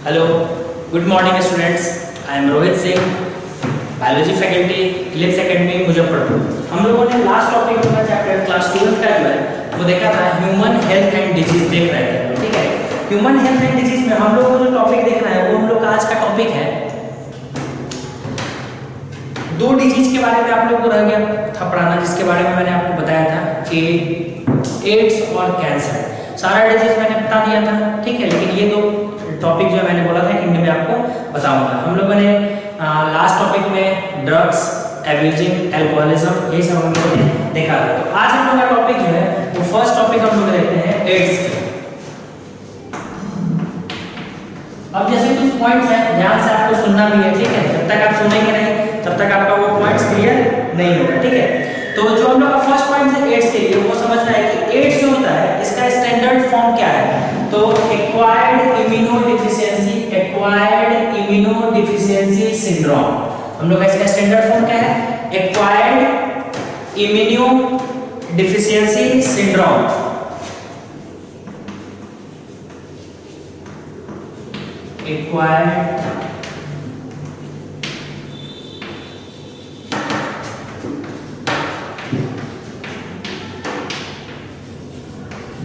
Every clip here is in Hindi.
Hello, good morning students. I am Rohit Singh, biology faculty, clips academy Muzaffarpur. हम लोगों ने लास्ट टॉपिक अपना चैप्टर क्लास 12 का जो है वो देखा था, ह्यूमन हेल्थ एंड डिजीज देख रहे थे। ठीक है, ह्यूमन हेल्थ एंड डिजीज में हम लोगों को जो टॉपिक देखना है वो हम लोग का आज का टॉपिक है, दो डिजीज के बारे में आप लोग को रह गया था पढ़ाना, जिसके बारे में मैंने आपको बताया था कि एड्स और कैंसर। सारा डिजीज मैंने बता दिया था, ठीक है, लेकिन ये दो टॉपिक जो मैंने बोला था एंड में आपको बताऊंगा। हम लोगों ने लास्ट टॉपिक में ड्रग्स, एब्यूजिंग, एल्कोहलिज्म, ये सब हम लोगों ने देखा था। तो आज हम लोग का टॉपिक जो है वो फर्स्ट टॉपिक हम लोग देखते हैं एड्स। अब जैसे कुछ पॉइंट्स हैं, ध्यान से आपको सुनना भी है, ठीक है। जब तक आप सुनेंगे नहीं तब तक आपका वो पॉइंट्स क्लियर नहीं होगा, ठीक है। तो जो हम लोग का फर्स्ट पॉइंट है एड्स के लिए, वो समझना है कि एड्स जो होता है इसका स्टैंडर्ड फॉर्म क्या है। तो एक्वायर्ड इम्यूनोडेफिशिएंसी सिंड्रोम, हम लोग का इसका स्टैंडर्ड फॉर्म क्या है, acquired immunodeficiency syndrome. Acquired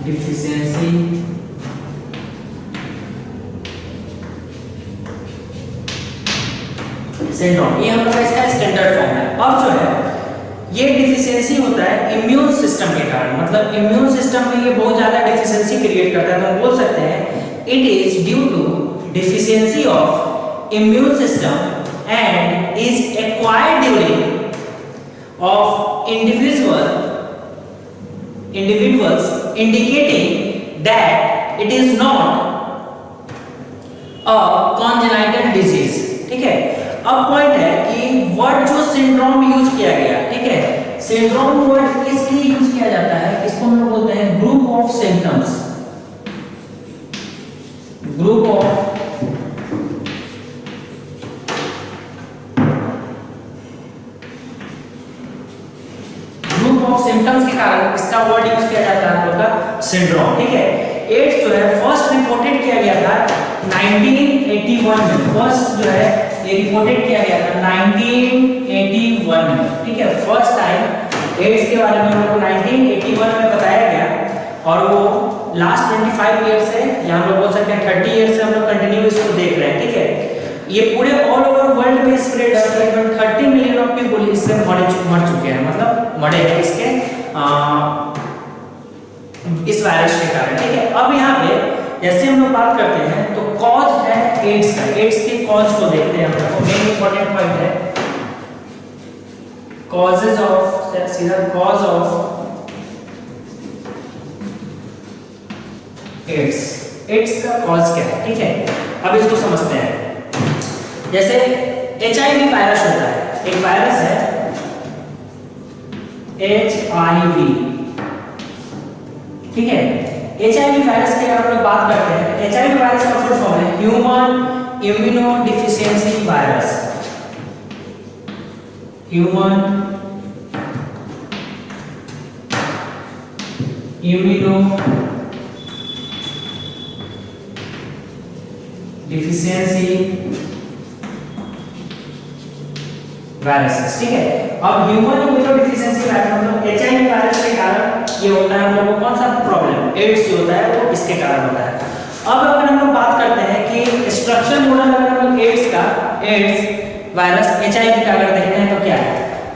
deficiency syndrome, ये हम लोग का इसका स्टैंडर्ड फॉर्म है। अब जो है ये डिफिशियंसी होता है इम्यून सिस्टम के कारण, मतलब इम्यून सिस्टम में ये बहुत ज्यादा डिफिशियंसी क्रिएट करता है। तो हम बोल सकते हैं it is due to deficiency of immune system and is acquired during of individuals indicating that it is not a congenital disease, ठीक है। अब पॉइंट है कि वर्ड जो सिंड्रोम यूज किया गया, ठीक है, सिंड्रोम वर्ड इसलिए यूज किया जाता है, इसको हम लोग बोलते हैं group of symptoms, group of symptoms के कारण इसका वर्ड यूज किया जाता है हम लोग का सिंड्रोम, ठीक है। एड्स जो है फर्स्ट रिपोर्टेड किया गया था 1981 में, फर्स्ट जो है ये रिपोर्टेड किया गया था 1981 में, ठीक है। फर्स्ट टाइम एड्स के बारे में हम लोग को 1981 में बताया गया और वो लास्ट 25 ईयर से, या हम लोग बोल सकते हैं 30 ईयर से हम लोग कंटिन्यू इसको देख रहे हैं, ठीक है। ये पूरे ऑल ओवर वर्ल्ड में स्प्रेड है, तकरीबन 30 मिलियन ऑफ पीपल इससे मर चुके हैं, मतलब मरे हैं इसके इस वायरस के कारण, ठीक है। अब यहाँ पे जैसे हम लोग बात करते हैं तो कॉज है एड्स का, एड्स के कॉज को देखते हैं हम लोग। मेन इंपॉर्टेंट पॉइंट है कॉजेज ऑफ, सीधा कॉज ऑफ एड्स, एड्स का कॉज क्या है, ठीक है। अब इसको समझते हैं। जैसे HIV वायरस होता है, एक वायरस है HIV, ठीक है। HIV वायरस की अगर हम लोग बात करते हैं, HIV वायरस का फुल फॉर्म है human immunodeficiency virus, human immunodeficiency virus, ठीक है। अब ह्यूमन इम्यूनोडेफिशिएंसी वायरस मतलब HIV वायरस के कारण ये होता है हम लोगों को कौन सा प्रॉब्लम, एड्स जो होता है वो इसके कारण होता है। अब अगर हम लोग बात करते हैं कि स्ट्रक्चर मॉडल अगर हम लोग एड्स का, एड्स वायरस HIV का अगर देखते हैं तो क्या है,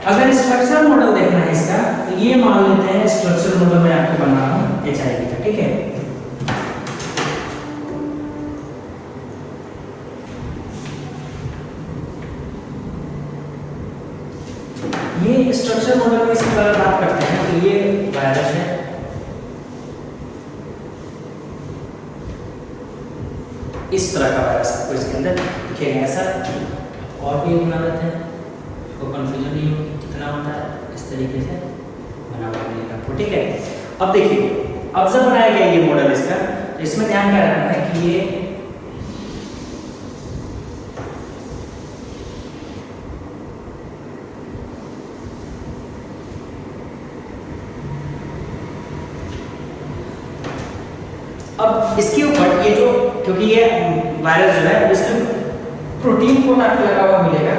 अगर स्ट्रक्चर मॉडल देखना है इसका तो ये मान लेते हैं स्ट्रक्चर मॉडल मैं आपको बना रहा हूं HIV का, ठीक है। ये स्ट्रक्चर मॉडल में इसकी बात करते हैं तो ये वायरस है, इस तरह का वायरस आपको इसके अंदर दिखेगा ऐसा, और भी बना देते हैं तो कंफ्यूजन नहीं होगी कितना होता है, इस तरीके से बना हुआ मिलेगा आपको, ठीक है। अब देखिए, अब जब बनाया गया ये मॉडल इसका, तो इसमें ध्यान क्या रखना है कि ये अब इसके ऊपर ये जो, क्योंकि ये वायरस जो है इसमें प्रोटीन कोड आपको लगा हुआ मिलेगा।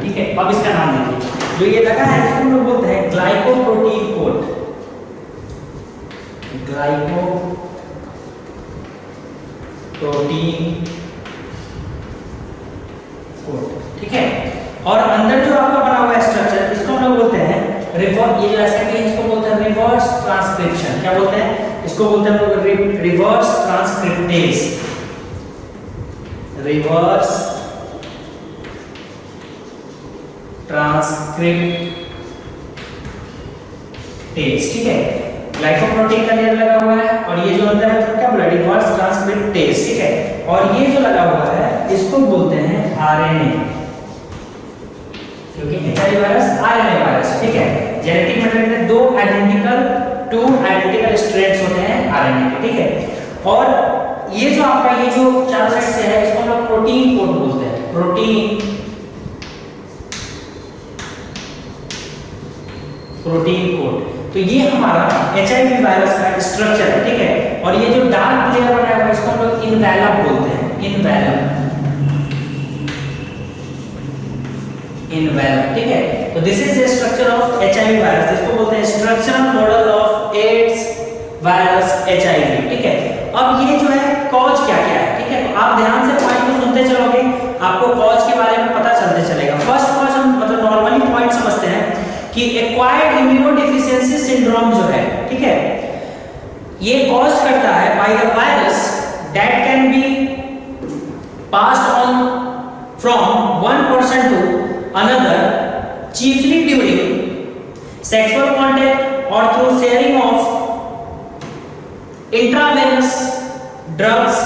ठीक है, अब इसका नाम देखिए, जो ये लगा है इसको हम लोग बोलते हैं ग्लाइकोप्रोटीन कोड। ग्लाइकोप्रोटीन कोड, ठीक है। और अंदर जो आपका बना हुआ है स्ट्रक्चर, इसको हम लोग बोलते हैं रिवर्स, ये जो असेंबली है इसको बोलते हैं रिवर्स ट्रांसक्रिप्शन। क्या बोलते हैं इसको? बोलते हैं हम लोग रिवर्स ट्रांसक्रिप्टेज। रिवर्स ट्रांसक्रिप्टेज, ठीक है। ग्लाइकोप्रोटीन का लेयर लगा हुआ है और ये जो अंदर है तो क्या बोला? रिवर्स ट्रांसक्रिप्टेज, ठीक है। और ये जो लगा हुआ है इसको बोलते हैं आरएनए, क्योंकि एचआईवी वायरस आरएनए वायरस, ठीक है। जेनेटिक मटेरियल में टू आइडेंटिकल स्ट्रैंड्स होते हैं आरएनए के, ठीक है। और ये जो आपका ये जो चारों साइड से है इसको हम लोग प्रोटीन कोड बोलते हैं। प्रोटीन कोड, तो ये हमारा एचआईवी वायरस का स्ट्रक्चर है, ठीक है। और ये जो डार्क लेयर बनाया हुआ है इसको हम लोग इनवेलप बोलते हैं। इनवेलप, ठीक है। तो this is the structure of HIV virus. इसको बोलते हैं structural model of AIDS virus HIV, ठीक है। अब ये जो है कॉज क्या क्या है, ठीक है। तो आप ध्यान से पॉइंट को सुनते चलोगे, आपको कॉज के बारे में पता चलते चलेगा। फर्स्ट कॉज हम मतलब नॉर्मली पॉइंट समझते हैं कि एक्वायर्ड इम्यूनोडेफिशिएंसी सिंड्रोम जो है, ठीक है, ये कॉज करता है by the virus that can be passed on from one person to another, chiefly during sexual contact or through sharing of intravenous drugs,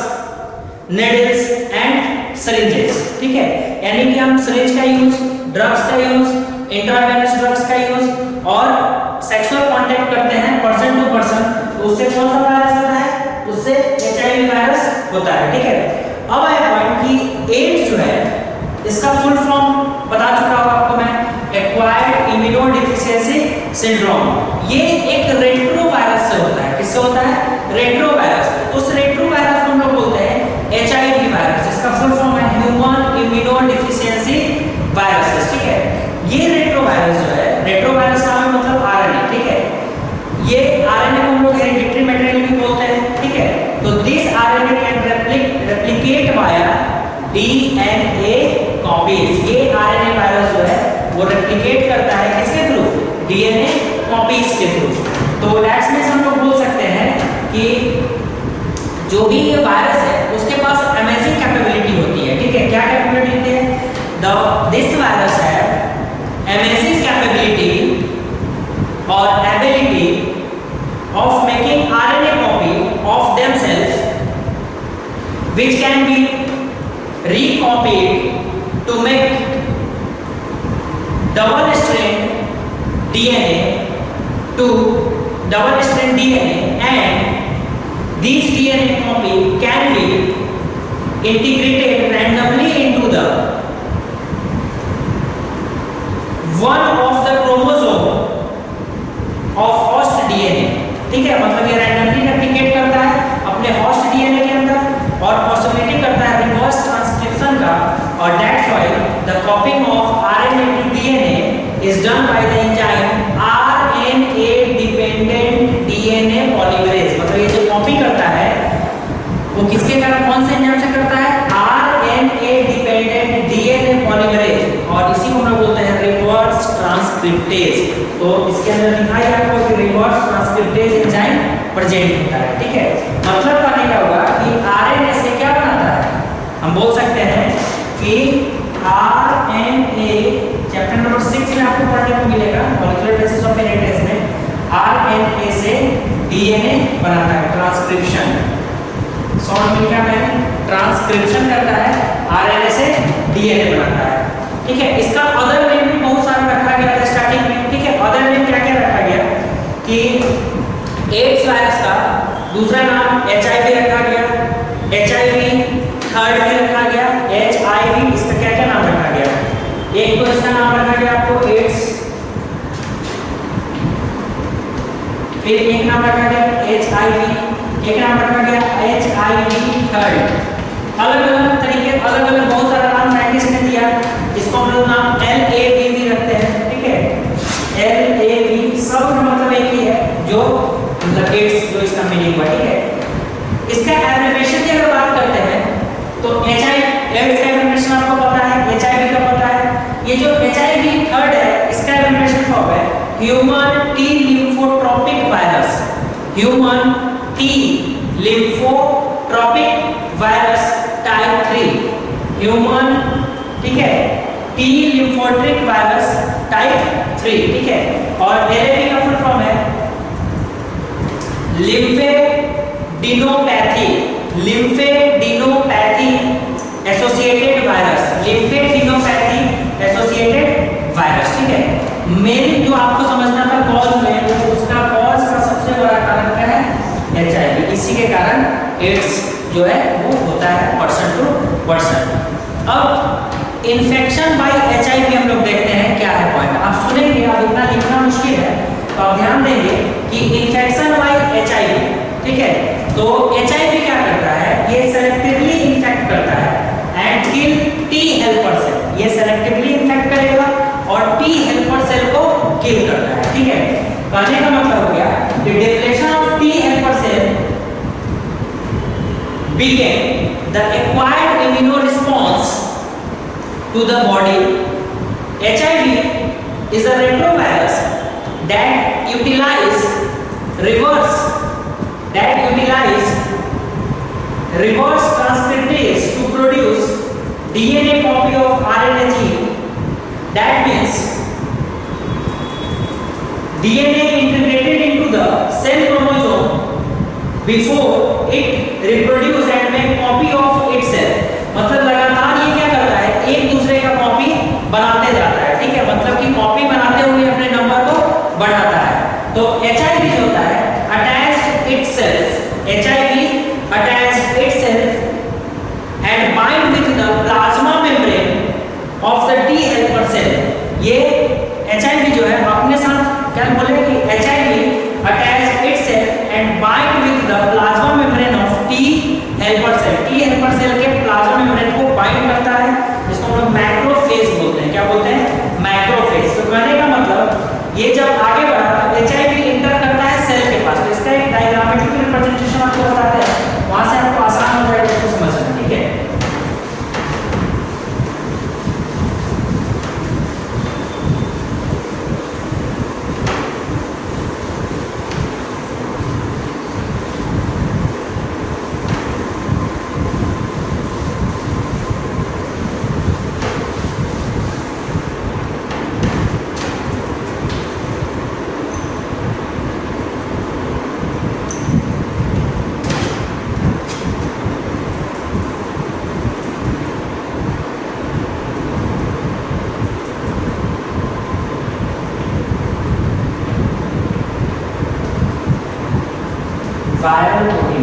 needles and syringes, ठीक है। यानी कि हम syringe का यूज, ड्रग्स का यूज, इंट्रावेनस ड्रग्स का यूज और सेक्सुअल कांटेक्ट करते हैं पर्सन टू पर्सन, तो उससे कौन सा वायरस होता है? उससे एचआईवी वायरस होता है, ठीक है। अब आया पॉइंट कि एड्स जो है इसका फुल फॉर्म बता चुका हूं आपको मैं, एक्वायर्ड इम्यूनोडेफिशिएंसी सिंड्रोम। ये एक रेट्रो वायरस से होता है। किससे होता है? Retro virus. उस रेट्रो वायरस को हम लोग बोलते हैं एचआईवी वायरस, जिसका फुल फॉर्म है ह्यूमन इम्यूनोडेफिशिएंसी वायरस, ठीक है। ये रेट्रो वायरस जो है, रेट्रो वायरस का मतलब आरएनए, ठीक है। ये आरएनए को हम लोग हेरिडिटरी मटेरियल भी बोलते हैं, ठीक है। तो this RNA can replicate via DNA copies. ये आरएनए वायरस जो है वो रेप्लिकेट करता है किसके थ्रू? डीएनए कॉपीज के थ्रू। तो दैट्स मींस हम लोग बोल सकते हैं कि जो भी ये वायरस है उसके पास अमेजिंग कैपेबिलिटी होती है, ठीक है। क्या कैपेबिलिटी होती है? दिस वायरस है amazing capability or ability of making RNA copy of themselves, which can be recopied to make double strand DNA and these DNA copy can be integrated randomly into the one of the chromosome of host DNA, ठीक है। मतलब ये रैंडमली रेप्लिकेट करता है अपने होस्ट डीएनए के अंदर और पॉसिबिलिटी करता है रिवर्स ट्रांसक्रिप्शन का, और that's why the copying of RNA to DNA is done by the enzyme RNA dependent DNA polymerase. मतलब ये जो कॉपी करता है वो किसके कारण, कौन से एंजाइम से करता है? आरएनए डिपेंडेंट डीएनए पॉलीमरेज, और इसी को हम लोग बोलते हैं रिवर्स ट्रांसक्रिप्टेज। तो इसके अंदर लिखा है आपको कि रिवर्स ट्रांसक्रिप्टेज एंजाइम प्रेजेंट होता है, ठीक है। मतलब कहने का होगा कि आरएनए से क्या बनाता है? हम बोल सकते हैं कि आरएनए चैप्टर नंबर 6 में आपको पढ़ने को मिलेगा, molecular basis of N attach में, आरएनए से डीएनए बनाता है, ट्रांसक्रिप्शन। शॉर्ट में क्या मैंने ट्रांसक्रिप्शन करता है, आरएनए से डीएनए बनाता है। ठीक है, इसका अदर नेम भी बहुत सारा रखा गया था स्टार्टिंग में। ठीक है, अदर नेम क्या क्या रखा गया कि एड्स वायरस का दूसरा नाम एचआईवी रखा गया, एचआईवी थर्ड भी रखा गया, एचआईवी, इसका क्या क्या नाम रखा गया? एक तो इसका नाम रखा गया आपको एड्स, फिर एक नाम रखा गया एचआईवी, एक नाम रखा गया एचआईवी थर्ड। अलग अलग तरीके, अलग अलग बहुत सारा नाम साइंटिस्ट ने दिया। इसको हम लोग नाम एलएवी भी रखते हैं। ठीक है, एलएवी सब का मतलब एक ही है, जो मतलब एड्स जो इसका मीनिंग हुआ। ठीक है, इसका एब्रिविएशन की अगर बात करते हैं तो एचआईवी एड्स का एब्रिविएशन आपको पता है, एचआईवी का पता है। ये जो एचआईवी थर्ड है इसका एब्रिविएशन फॉर्म है human T lymphotropic virus, human T lymphotropic virus type 3, human, ठीक है, टी लिम्फोट्रिक वायरस टाइप 3। ठीक है, और एलएवी का फुल फॉर्म है lymphadenopathy, lymphadenopathy associated virus, lymphadenopathy associated virus. ठीक है, मेन जो आपको समझना था कॉज में, वो उसका कॉज का सबसे बड़ा कारण क्या है? एचआईवी। इसी के कारण एड्स जो है वो होता है पर्सन टू पर्सन। अब इन्फेक्शन बाय एचआईवी हम लोग देखते हैं क्या है पॉइंट। आप सुनेंगे, अब इतना लिखना मुश्किल है तो आप ध्यान देंगे कि इन्फेक्शन बाय एचआईवी, ठीक है, तो एचआईवी क्या करता है? ये सेलेक्टिवली इन्फेक्ट करता है and kill T helper cell. ये सेलेक्टिवली इन्फेक्ट करेगा और टी हेल्पर सेल को किल करता है। ठीक है, कहने का मतलब हो गया कि depletion of T helper cell begin the acquired immune response to the body. HIV is a retrovirus that utilize reverse transcriptase to produce DNA copy of RNA gene. That means DNA integrated into the cell chromosome before it reproduce and make copy of itself. मतलब लगातार ये क्या करता है? एक दूसरे का कॉपी बनाते जाता है। ठीक है, मतलब कि कॉपी बनाते हुए अपने नंबर को बढ़ाता है। तो HIV जो होता है attached itself, HIV attached itself and bind with the plasma membrane of the T helper cell. ये HIV जो है अपने साथ क्या बोले कि HIV attached itself and bind with the plasma membrane of T helper cell. T helper cell के plasma membrane को bind करता है, जिसको हम लोग मैक्रोफेज बोलते हैं। क्या बोलते हैं? मैक्रोफेज। तो कहने का मतलब ये जब आगे बढ़ा HIV इंटर करता है सेल के पास, तो इसका एक डायग्रामेटिक रिप्रेजेंटेशन आपको बताते हैं, वहां से आपको आसान हो जाएगा इसको समझना। ठीक है, वायरल प्रोटीन।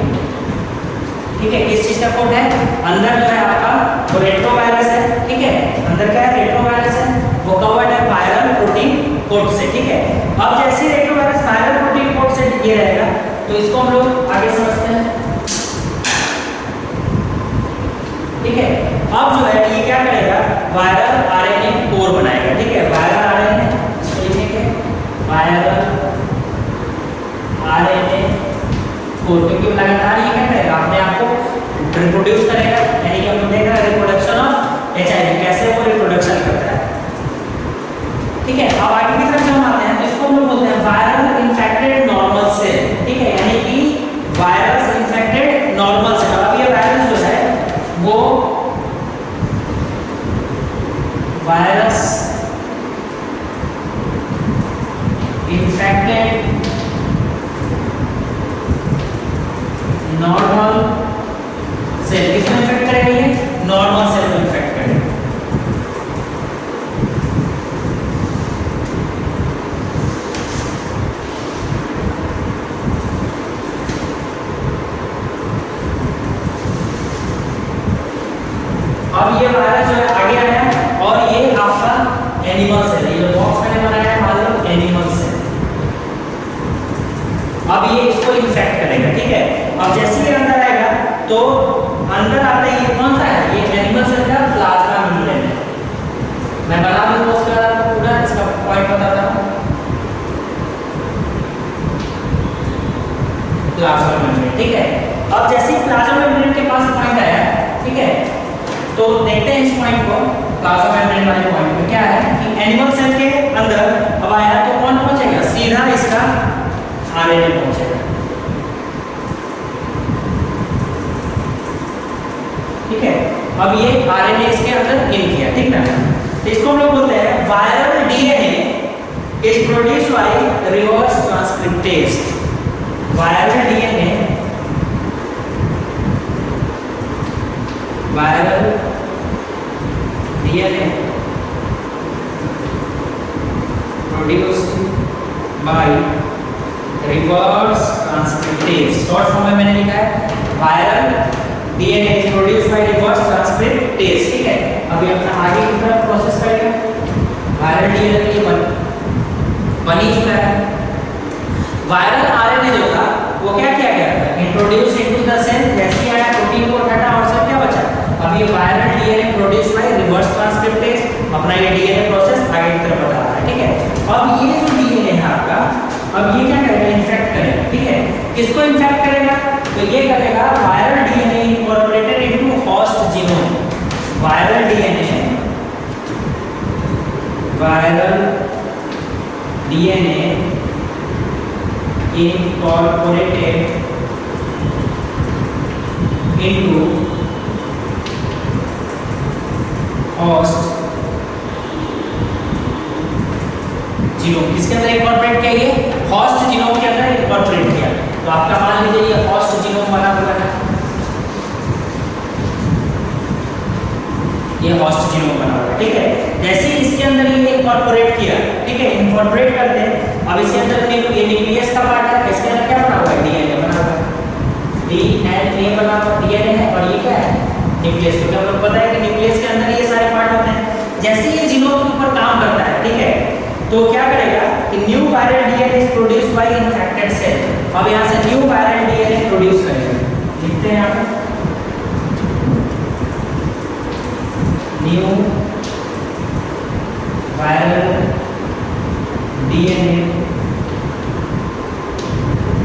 ठीक है, किस चीज का कोड है? अंदर जो है आपका वो रेट्रोवायरस है। ठीक है, अंदर क्या है? रेट्रोवायरस है, वो कवर्ड है वायरल प्रोटीन कोड से। ठीक है, अब जैसे रेट्रोवायरस वायरल प्रोटीन कोड से ये रहेगा तो इसको हम लोग आगे समझते हैं। ठीक है, अब जो है ये क्या करेगा? वायरल आरएनए कोर बनाएगा। ठीक है, वायरल आरएनए, इसको लिखेंगे वायरल आरएनए कोर, क्योंकि लगातार ये क्या करेगा? अपने आप को रिप्रोड्यूस करेगा, यानी कि हम लोग देख रहे हैं रिप्रोडक्शन ऑफ एचआईवी, कैसे वो रिप्रोडक्शन करता है। ठीक है, अब आगे की तरफ हम आते हैं तो इसको हम लोग बोलते हैं वायरल इन्फेक्टेड नॉर्मल सेल। ठीक है, यानी कि वायरस इन्फेक्टेड नॉर्मल सेल। अब ये वायरस जो है वो वायरस इन्फेक्टेड नॉर्मल सेल किसको इन्फेक्ट करेगा? ये नॉर्मल सेल को इन्फेक्ट करेगा। अब ये वायरस जो है आगे आया और ये आपका एनिमल सेल, ये जो बॉक्स मैंने बनाया है मान लो एनिमल सेल, अब ये इसको इन्फेक्ट करेगा, ठीक है। अब जैसे ये अंदर आएगा तो अंदर आता है, ये कौन सा है? ये एनिमल सेल का प्लाज्मा मेम्ब्रेन है। मैं बना दूं तो उसका पूरा इसका पॉइंट बताता हूं। प्लाज्मा मेम्ब्रेन, ठीक है। अब जैसे ही प्लाज्मा मेम्ब्रेन के पास पॉइंट आया, ठीक है, तो देखते हैं इस पॉइंट को। प्लाज्मा मेम्ब्रेन वाले पॉइंट पे क्या है कि एनिमल सेल के अंदर अब आया तो कौन पहुंचेगा? सीधा इसका आरएनए पहुंचेगा, ठीक है। अब ये आरएनए इसके अंदर इन किया, ठीक ना। तो इसको हम लोग बोलते हैं viral DNA is produced bye reverse transcriptase. Viral DNA produced bye reverse transcriptase. Short form में मैंने लिखा है viral DNA is produced bye reverse transcriptase, ठीक है। अभी अपना आगे की तरफ प्रोसेस करेंगे। वायरल डीएनए ये बन ही चुका है। वायरल आरएनए जो था वो क्या किया गया था? इंट्रोड्यूस इनटू द सेल, जैसे आया प्रोटीन को हटा और सब क्या बचा? अब ये viral DNA produced bye reverse transcriptase, अपना ये डीएनए प्रोसेस आगे की तरफ बता रहा है, ठीक है। अब ये जो डीएनए है आपका, अब ये क्या करेगा? इन्फेक्ट करेगा, ठीक है। किसको इन्फेक्ट करेगा? तो ये करेगा viral DNA incorporated into host genome. Viral DNA incorporated into host genome. किसके अंदर इंकॉर्पोरेट किया? ये होस्ट जीनोम के अंदर इंकॉर्पोरेट किया। तो आपका मान लीजिए ये होस्ट जीनोम बना हुआ है, ये होस्ट जीनोम बना हुआ है, ठीक है। जैसे ही इसके अंदर ये इंकॉर्पोरेट किया, ठीक है, इंकॉर्पोरेट करते हैं। अब इसके अंदर ये न्यूक्लियस का पार्ट है, इसके अंदर क्या बना हुआ है? डीएनए बना हुआ है, डीएनए बना हुआ डीएनए है और ये क्या है? न्यूक्लियस। तो हम लोग पता है कि न्यूक्लियस के अंदर ये सारे पार्ट होते हैं। जैसे ये जीनोम के ऊपर काम करता है, ठीक है, तो क्या करेगा कि new viral DNA is produced by infected cell. अब यहां से न्यू वायरल डीएनए प्रोड्यूस करेगा, लिखते हैं यहां पे new viral DNA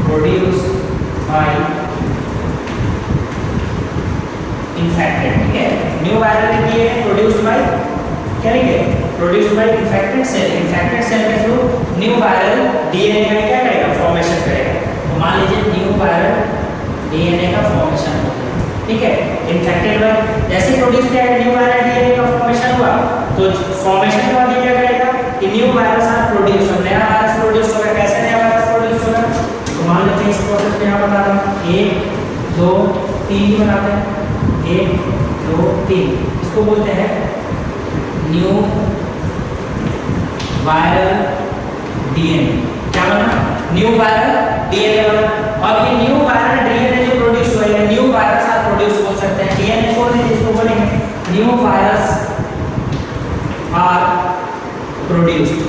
produced by infected, ठीक है। New viral DNA produced by क्या लिखे? Produced by infected cell. Infected cell के थ्रू न्यू वायरल डीएनए का क्या करेगा? फॉर्मेशन करेगा। तो मान लीजिए न्यू वायरल डीएनए का फॉर्मेशन हो गया, ठीक है। इन्फेक्टेड बाय जैसे प्रोड्यूस किया न्यू वायरल डीएनए का फॉर्मेशन हुआ, तो फॉर्मेशन के बाद ये क्या करेगा कि न्यू वायरस आर प्रोड्यूस, नया वायरस प्रोड्यूस होगा। कैसे नया वायरस प्रोड्यूस होगा? तो मान लेते हैं इस प्रोसेस में यहां बता रहा हूं 1 2 3 बनाते हैं, 1 2 3। इसको बोलते हैं न्यू वायरल डीएनए। क्या बना? न्यू वायरल डीएनए बना। अब ये न्यू वायरल डीएनए जो प्रोड्यूस हुआ है, न्यू वायरस आर प्रोड्यूस बोल सकते हैं। डीएनए छोड़ दीजिए, इसको बोलेंगे न्यू वायरस आर प्रोड्यूस्ड।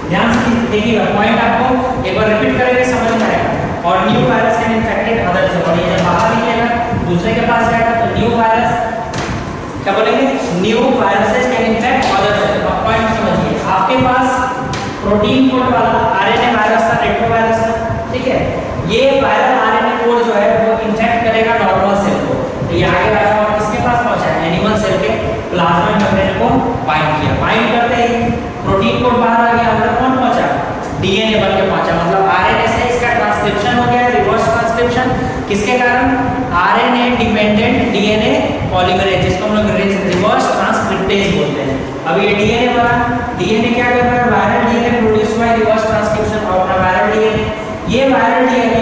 ध्यान से देखिएगा, पॉइंट आपको एक बार रिपीट करेंगे समझ में आएगा। और new virus can infected other cell, और ये जब बाहर निकलेगा दूसरे के पास जाएगा तो न्यू वायरस क्या बोलेंगे? New viruses can infect other cell. अब पॉइंट समझिए, आपके पास प्रोटीन कोड वाला आरएनए वायरस था, रेट्रोवायरस था, ठीक है। ये वायरल आरएनए कोड जो है वो इन्फेक्ट करेगा नॉर्मल सेल को। तो ये आगे आया और किसके पास पहुंचा? एनिमल सेल के प्लाज्मा मेम्ब्रेन को बाइंड किया। बाइंड करते ही प्रोटीन कोड बाहर आ गया, अंदर कौन पहुंचा? डीएनए बन के पहुंचा। मतलब आरएनए से इसका ट्रांसक्रिप्शन हो गया, रिवर्स ट्रांसक्रिप्शन। किसके कारण? आरएनए डिपेंडेंट डीएनए पॉलीमरेज, जिसको हम लोग रिवर्स ट्रांसक्रिप्टेज बोलते हैं। अब ये डीएनए बना, डीएनए क्या कर रहा है? Viral DNA produce bye reverse transcription. और अपना वायरल डीएनए, ये वायरल डीएनए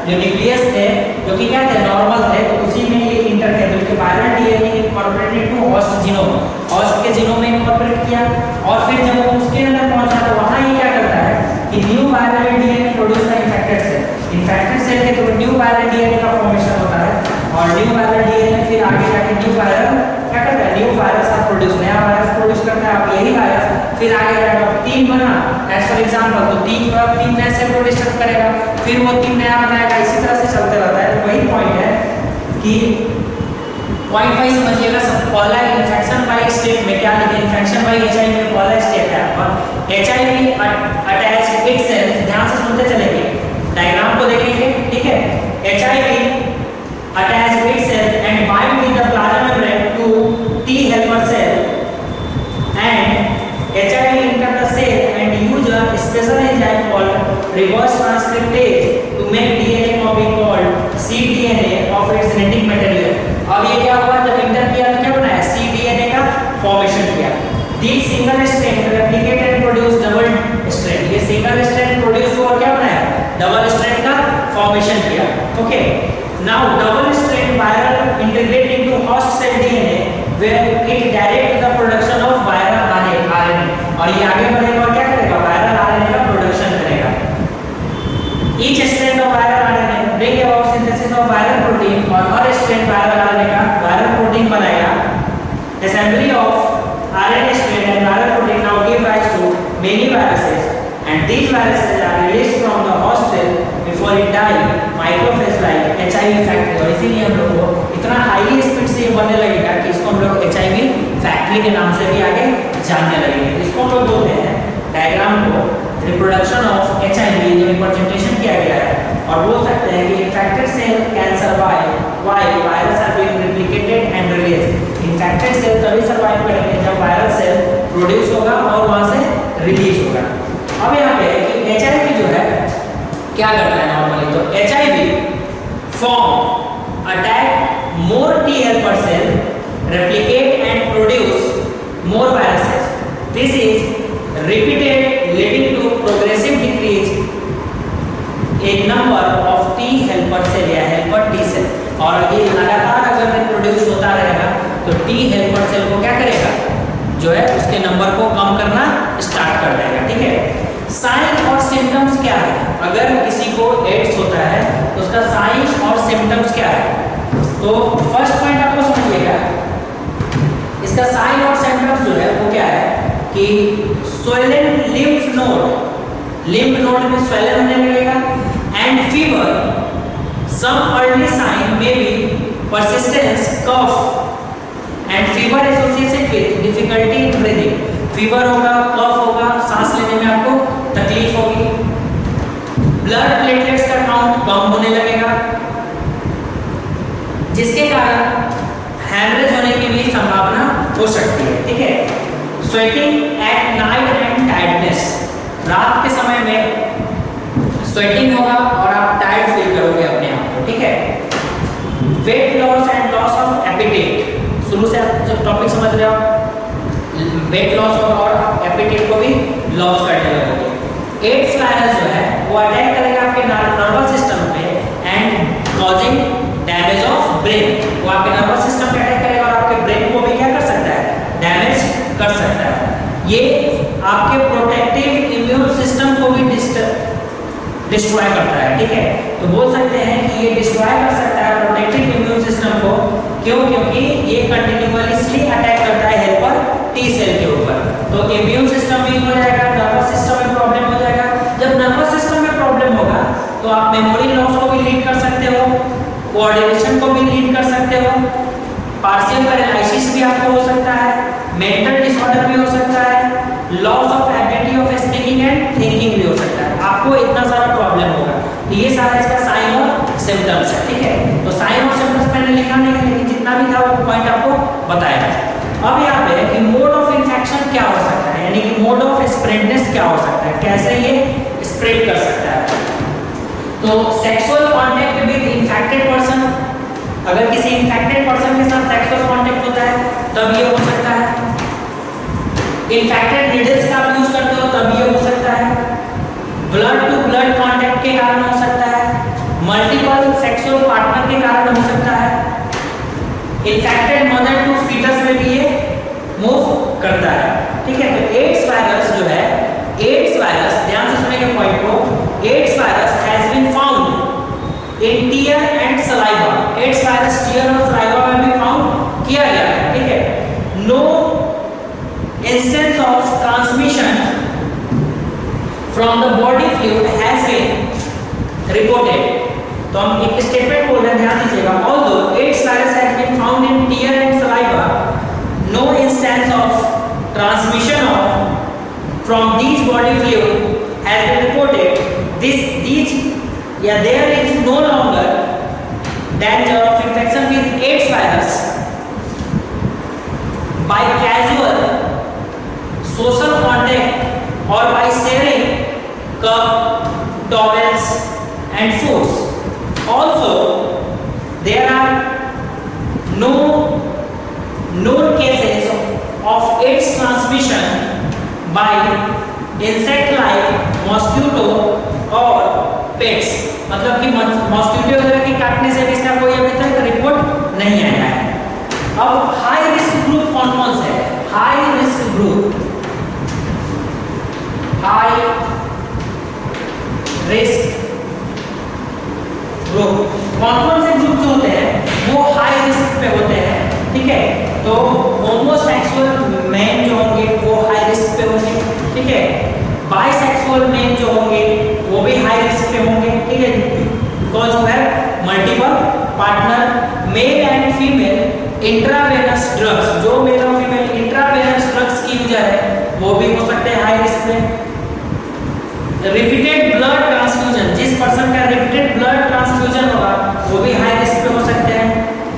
जो न्यूक्लियस थे जो कि क्या थे, नॉर्मल थे, तो उसी में ये इंटर थे, बल्कि viral DNA incorporated to host genome, host के जीनोम में इनकॉर्पोरेट किया, और फिर जब वो उसके अंदर पहुंचा तो वहां ये क्या करता है कि new viral DNA produce by infected cell, infected cell के थ्रू न्यू वायरल डीएनए का फॉर्मेशन होता है, और न्यू वायरल डीएनए फिर आगे जाके न्यू वायरल क्या करता है, न्यू वायरस आप प्रोड्यूस, नया वायरस प्रोड्यूस करता है। अब यही वायरस फिर आगे जाएगा, 3 बना एज फॉर एग्जांपल, तो 3 नए सेल को डिस्ट्रक्ट करेगा, फिर वो 3 नया बनाएगा, इसी तरह से चलते रहता है। तो वही पॉइंट है कि पॉइंट वाइज समझिएगा सब। पहला इन्फेक्शन बाय स्टेट में क्या लिखे, इन्फेक्शन बाय एचआईवी में पहला स्टेप है आपका एचआईवी अटैच इट सेल्स, ध्यान से सुनते चलेंगे, डायग्राम को देखेंगे, ठीक है। HIV attach it cells and bind with the plasma membrane to T helper cell and HIV enter the cell and use a special enzyme called reverse transcriptase to make DNA copy called cDNA of its genetic material। अब ये क्या हुआ, जब इंटर किया तो क्या बनाया, cDNA का फॉर्मेशन किया। These single strand replicate and produce double strand, ये single strand प्रोड्यूस हुआ और क्या बनाया, डबल स्ट्रैंड का फॉर्मेशन किया। Okay, now double strand viral integrate into host cell DNA where it direct the production of viral RNA, और ये आगे बढ़ेगा और क्या करेगा, वायरल RNA का प्रोडक्शन करेगा। Each strand of viral RNA bring about synthesis of viral protein, और हर strand viral RNA का viral protein बनाएगा। Assembly of RNA strand and viral protein now give rise to many viruses, and these viruses are released from the host cell before it die microphage like HIV factory। और इसीलिए हम लोग को इतना हाईली स्पीड से ये बनने लगेगा कि इसको हम लोग HIV फैक्ट्री के नाम से भी आगे जानने लगेंगे। इसको हम लोग बोलते हैं डायग्राम को रिप्रोडक्शन ऑफ HIV, जो रिप्रेजेंटेशन किया गया है, और बोल सकते हैं कि infected cell can survive while virus are being replicated and release. Infected cell तभी सर्वाइव करेंगे जब वायरल सेल प्रोड्यूस होगा और वहां से रिलीज होगा। अब यहाँ पे कि HIV जो है क्या करता है नॉर्मली, तो HIV form attack more T helper cell, replicate and produce more viruses। This is repeated leading to progressive decrease in number of T helper cell या helper T cell, और ये लगातार अगर रिप्रोड्यूस होता रहेगा तो T helper cell को क्या करेगा, जो है उसके नंबर को कम करना स्टार्ट कर देगा, ठीक है। साइन और सिम्टम्स क्या है, अगर किसी को एड्स होता है तो उसका साइन और सिम्टम्स क्या है, तो फर्स्ट पॉइंट आपको समझिएगा, इसका साइन और सिम्टम्स जो है वो क्या है कि स्वेलन लिम्फ नोड में स्वेलन होने लगेगा, and fever. Some early sign may be persistence cough and fever associated with difficulty in breathing. Fever होगा, कफ होगा, सांस लेने में आपको तकलीफ होगी। ब्लड प्लेटलेट्स का काउंट कम होने लगेगा, जिसके कारण हैमरेज होने की भी संभावना हो सकती है, ठीक है। Sweating at night and tiredness, रात के समय में स्वेटिंग होगा और आप टायर्ड फील करोगे अपने आप को, ठीक है। Weight loss and loss of appetite, शुरू से आप जब टॉपिक समझ रहे हो, वेट लॉस होगा और एपेटाइट को भी लॉस करने लगोगे। एड्स वायरस जो है वो अटैक करेगा आपके नर्वस सिस्टम पे and causing damage of brain, वो आपके नर्वस सिस्टम पे अटैक करेगा और आपके ब्रेन को भी क्या कर सकता है, डैमेज कर सकता है। ये आपके प्रोटेक्टिव इम्यून सिस्टम को भी डिस्ट्रॉय करता है, ठीक है। तो बोल सकते हैं कि ये डिस्ट्रॉय कर सकता है प्रोटेक्टिव इम्यून सिस्टम को, क्यों, क्योंकि ये कंटिन्यूअसली अटैक करता है हेल्पर टी सेल के ऊपर। तो इम्यून सिस्टम वीक हो जाएगा, नर्वस सिस्टम में प्रॉब्लम हो जाएगा। जब नर्वस सिस्टम में प्रॉब्लम होगा तो आप मेमोरी लॉस को भी लीड कर सकते हो, कोऑर्डिनेशन को भी लीड कर सकते हो, पार्शियल पैरालिसिस भी आपको हो सकता है, मेंटल डिसऑर्डर भी हो सकता है, loss of ability of speaking and thinking भी हो सकता है। आपको इतना सारा प्रॉब्लम होगा। तो ये सारा इसका साइन और सिम्टम्स है, ठीक है। तो साइन और सिम्टम्स मैंने लिखा नहीं है, लेकिन जितना भी था वो पॉइंट आपको बताया। अब यहाँ पे कि मोड ऑफ इन्फेक्शन क्या हो सकता है, यानी कि मोड ऑफ स्प्रेडनेस क्या हो सकता है, कैसे ये स्प्रेड कर सकता है। तो sexual contact with infected person, अगर किसी इन्फेक्टेड पर्सन के साथ सेक्सुअल कांटेक्ट होता है तब ये हो सकता है। इन्फेक्टेड नीडल्स का आप यूज करते हो तब ये हो सकता है। ब्लड टू ब्लड कांटेक्ट के कारण हो सकता है। मल्टीपल सेक्सुअल पार्टनर के कारण हो सकता है। इन्फेक्टेड मदर टू फीटस में भी ये मूव करता है, ठीक है। तो एड्स वायरस जो है, एड्स वायरस, ध्यान से सुनेंगे पॉइंट को, AIDS virus has been found in tear and saliva. AIDS virus tear और सलाइवा में भी फाउंड किया गया है, ठीक है। No instance of transmission from the body fluid has been reported. तो हम एक स्टेटमेंट बोल रहे हैं, ध्यान दीजिएगा। Although AIDS virus has been found in tear and saliva, no instance of transmission of from these body fluid has been reported. these there is no longer danger of infection with AIDS virus by casual social contact or by sharing cup, towels and foods. Also, there are no known cases of AIDS transmission by insect like mosquito और पेट्स, मतलब कि मॉस्किटो वगैरह के काटने से भी इसका कोई अभी तक रिपोर्ट नहीं आया है। अब हाई रिस्क ग्रुप कौन कौन से है? High risk group, high risk group कौन कौन से ग्रुप जो होते हैं वो हाई रिस्क पे होते हैं, ठीक है। तो होमोसेक्सुअल मैन जो होंगे वो हाई रिस्क पे होंगे, ठीक है। बाइसेक्सुअल मैन जो होंगे वो भी हाई रिस्क पे होंगे, ठीक है, बिकॉज वो है multiple partner. Male and female intravenous drugs, जो मेल और फीमेल इंट्रावेनस ड्रग्स की यूजर है वो भी हो सकते हैं हाई रिस्क पे। रिपीटेड ब्लड ट्रांसफ्यूजन, जिस पर्सन का रिपीटेड ब्लड ट्रांसफ्यूजन होगा वो भी हाई रिस्क पे हो सकते हैं।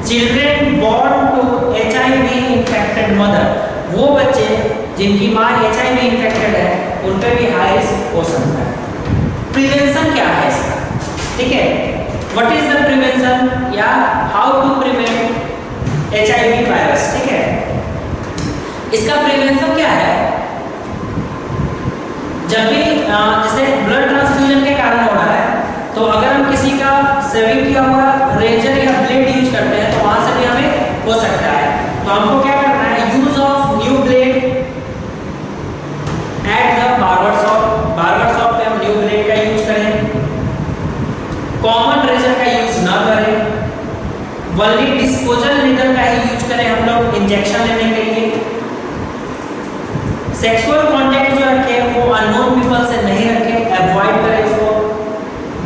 Children born to HIV infected mother, वो बच्चे जिनकी माँ HIV इन्फेक्टेड है उन पे भी हाई रिस्क हो सकता है। प्रिवेंशन क्या है इसका, ठीक है, व्हाट इज द प्रिवेंशन या how to prevent HIV virus, ठीक है। इसका प्रिवेंशन क्या है? जब भी जैसे ब्लड ट्रांसफ्यूजन के कारण हो रहा है तो अगर हम किसी का सेविंग किया हुआ रेजर या ब्लेड यूज करते हैं तो वहां से भी हमें हो सकता है। तो हमको क्या करना है? Use of new blade at the barber shop, barber shop पे हम न्यू ब्लेड का यूज करें। कॉमन रेजर का यूज ना करें, वनली डिस्पोजल नीडल का ही यूज करें हम लोग इंजेक्शन लेने के लिए। सेक्सुअल कांटेक्ट जो रखें वो अननोन पीपल से नहीं रखें, अवॉइड करें उसको।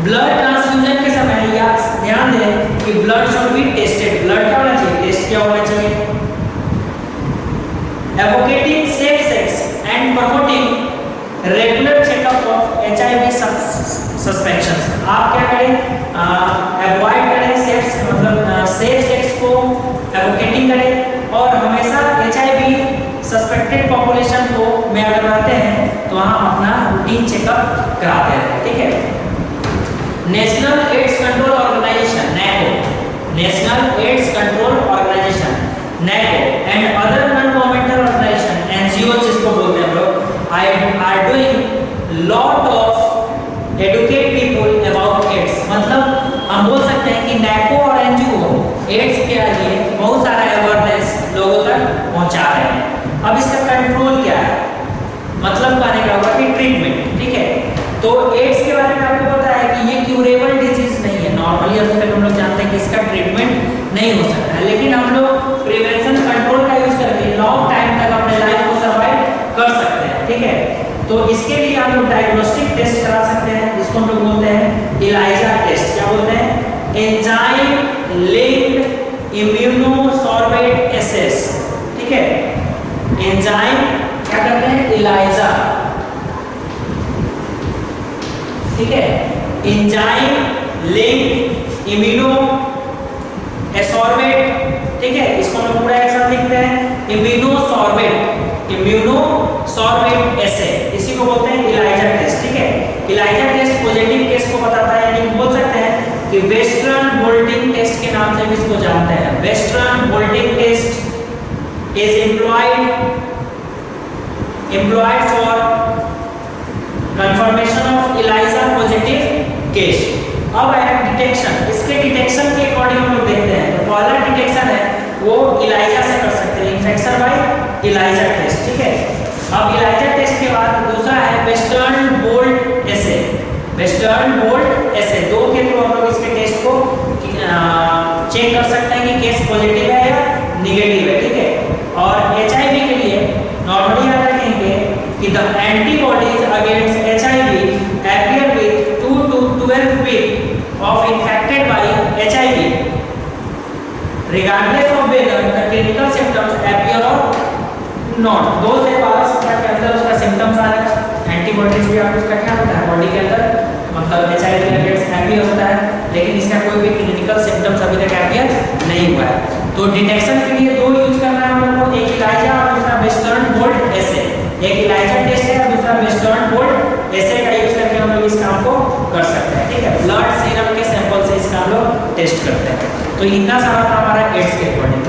ब्लड ट्रांसफ्यूजन के समय या ध्यान दें कि blood should be tested, blood क्या होना चाहिए? टेस्ट किया होना चाहिए। Advocating safe sex and promoting regular checkup of HIV suspensions, आप क्या करें? अवॉइड करें सेक्स, मतलब सेफ सेक्स को एडवोकेटिंग करें और हमेशा HIV सस्पेक्टेड पॉपुलेशन को में अगर रहते हैं तो वहाँ अपना रूटीन चेकअप कराते हैं, ठीक है। National AIDS control organisation NACO, national AIDS control organisation NACO and other non governmental organisation NGO जिसको बोलते हैं लोग, are doing lot of educate people about AIDS. मतलब हम बोल सकते हैं कि NACO और NGO एड्स के लिए बहुत सारा अवेयरनेस लोगों तक पहुंचा रहे हैं। अब इसका कंट्रोल क्या है? मतलब कहने का होगा कि ट्रीटमेंट, ठीक है। तो एड्स के बारे में आपको पता है कि ये क्यूरेबल डिजीज नहीं है, नॉर्मली अभी तक हम लोग जानते हैं कि इसका ट्रीटमेंट नहीं हो सकता है, लेकिन हम लोग प्रिवेंशन कंट्रोल का यूज करके लॉन्ग टाइम तक अपने लाइफ को सर्वाइव कर सकते हैं, ठीक है। तो इसके लिए हम लोग डायग्नोस्टिक टेस्ट करा सकते हैं जिसको हम लोग बोलते हैं ELISA टेस्ट। क्या बोलते हैं? एंजाइम लिंक्ड इम्यूनोसॉर्बेट एसेस, ठीक है। एंजाइम क्या करते हैं? ELISA, ठीक है। एंजाइम लिंक्ड इम्यूनो एसॉर्बेट, ठीक है, इसको हम लोग पूरा एक साथ लिखते हैं इम्यूनोसॉर्बेट, इम्यूनोसॉर्बेट एसे, इसी को बोलते हैं ELISA टेस्ट, ठीक है। ELISA टेस्ट पॉजिटिव केस को बताता है, यानी बोल सकते हैं कि वेस्टर्न ब्लोटिंग टेस्ट के नाम से भी इसको जानते हैं। Western blotting test is employed for confirmation of ELISA positive case, अब आया डिटेक्शन, इसके डिटेक्शन के अकॉर्डिंग हम लोग देखते हैं। तो पहला डिटेक्शन है वो इलाइजा से कर सकते हैं, इन्फेक्शन बाय इलाइजा टेस्ट, ठीक है। अब इलाइजा टेस्ट के बाद दूसरा है वेस्टर्न ब्लोट एसे, वेस्टर्न ब्लोट एसे, दो के थ्रू हम लोग इसके टेस्ट को चेक कर सकते हैं कि केस पॉजिटिव है या नेगेटिव है, ठीक है। और एचआईवी के लिए नॉर्मली याद रखेंगे कि the antibodies against HIV appear with 2 to 12 weeks of infected by HIV, regardless of whether the clinical symptoms appear or not। 2 से 12 सप्ताह के अंदर उसका सिम्टम्स आ रहा है। एंटीबॉडीज भी आप उसका क्या होता है बॉडी के अंदर, मतलब HIV अगेंस्ट हैप्पी होता है, लेकिन इसका कोई भी क्लिनिकल सिम्टम्स अभी तक appear नहीं हुआ है। तो डिटेक्शन के लिए 2 यूज करना है हम लोग को, एक इलाइजा और दूसरा वेस्टर्न ब्लोट एसे। एक इलाइजा टेस्ट है और दूसरा वेस्टर्न ब्लोट एसे का यूज करके हम लोग इस काम को कर सकते हैं, ठीक है। ब्लड सीरम के सैंपल से इसका हम लोग टेस्ट करते हैं। तो इतना सारा था हमारा एड्स के अकॉर्डिंग।